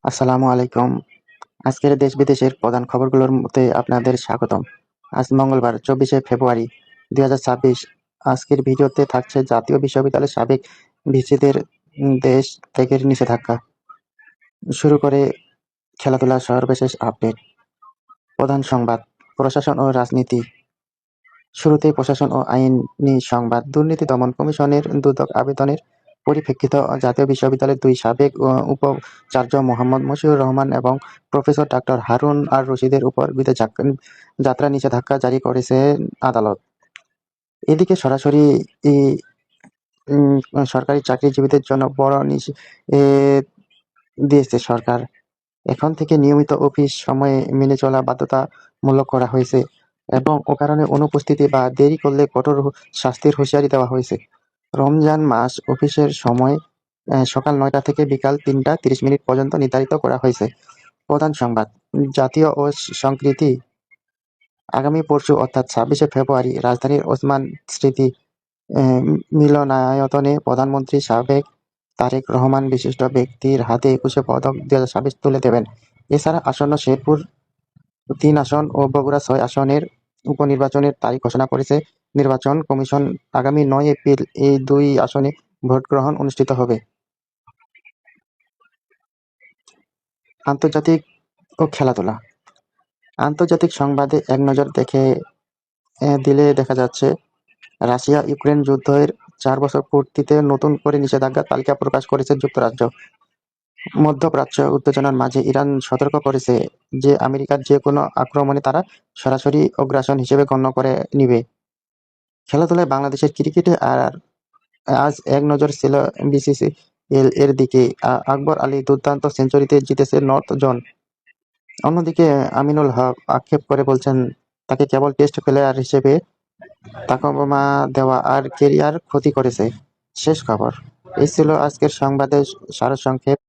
আসসালামু আলাইকুম। আজকের দেশ-বিদেশের প্রধান খবরগুলোর মধ্যে আপনাদের স্বাগতম। আজ মঙ্গলবার ২৪শে ফেব্রুয়ারি ২০২৬। আজকের ভিডিওতে থাকছে জাতীয় বিশ্ববিদ্যালয়ের সাবেক ভিসিদের দেশ ত্যাগের নিষেধাজ্ঞা। শুরু করে খেলাধুলার সর্বশেষ আপডেট। প্রধান সংবাদ, প্রশাসন ও রাজনীতি। শুরুতেই প্রশাসন ও আইনি সংবাদ। দুর্নীতি দমন কমিশনের দুদক আবেদনের পরিপ্রেক্ষিতে জাতীয় বিশ্ববিদ্যালয়ের দুই সাবেক উপাচার্য মোহাম্মদ মশিউর রহমান এবং প্রফেসর ডাক্তার হারুন আর রশিদের উপর বিদেশ যাত্রা নিষেধাজ্ঞা জারি করেছে আদালত। এদিকে সরাসরি সরকারি চাকরিজীবীদের জন্য বড় নিষেধ দিয়েছে সরকার। এখন থেকে নিয়মিত অফিস সময়ে মেনে চলা বাধ্যতামূলক করা হয়েছে এবং অকারণে অনুপস্থিতি বা দেরি করলে কঠোর শাস্তির হুঁশিয়ারি দেওয়া হয়েছে। রমজান মাস অফিসের সময় সকাল ৯টা থেকে বিকাল ৩টা ৩০ পর্যন্ত নির্ধারিত করা হয়েছে। প্রধান সংবাদ, জাতীয় ও সংস্কৃতি। আগামী পরশু অর্থাৎ ২৬শে ফেব্রুয়ারি রাজধানীর ওসমান স্মৃতি মিলনায়তনে প্রধানমন্ত্রী সাবেক তারেক রহমান বিশিষ্ট ব্যক্তির হাতে ২১শে পদক ২০২৬ তুলে দেবেন। এছাড়া আসন্ন শেরপুর ৩ আসন ও বগুড়া ৬ আসনের উপনির্বাচনের তারিখ ঘোষণা করেছে নির্বাচন কমিশন। আগামী ৯ এপ্রিল এই দুই আসনে ভোট গ্রহণ অনুষ্ঠিত হবে। আন্তর্জাতিক ও খেলাধুলা। আন্তর্জাতিক সংবাদে এক নজর দিলে দেখা যাচ্ছে, রাশিয়া ইউক্রেন যুদ্ধের ৪ বছর পূর্তিতে নতুন করে নিষেধাজ্ঞার তালিকা প্রকাশ করেছে যুক্তরাজ্য। মধ্যপ্রাচ্য উত্তেজনার মাঝে ইরান সতর্ক করেছে যে আমেরিকার যে কোনো আক্রমণে তারা সরাসরি আগ্রাসন হিসেবে গণ্য করে নিবে। খেলাধুলায় বাংলাদেশের ক্রিকেটে আজ এক নজর ছিল বিসিসিএল এর দিকে। আকবর আলী দুর্দান্ত সেঞ্চুরিতে জিতেছে নর্থ জোন। অন্যদিকে আমিনুল হক আক্ষেপ করে বলছেন, তাকে কেবল টেস্ট প্লেয়ার হিসেবে তাকমা দেওয়া আর ক্যারিয়ার ক্ষতি করেছে। শেষ খবর। এই ছিল আজকের সংবাদের সারসংক্ষেপ।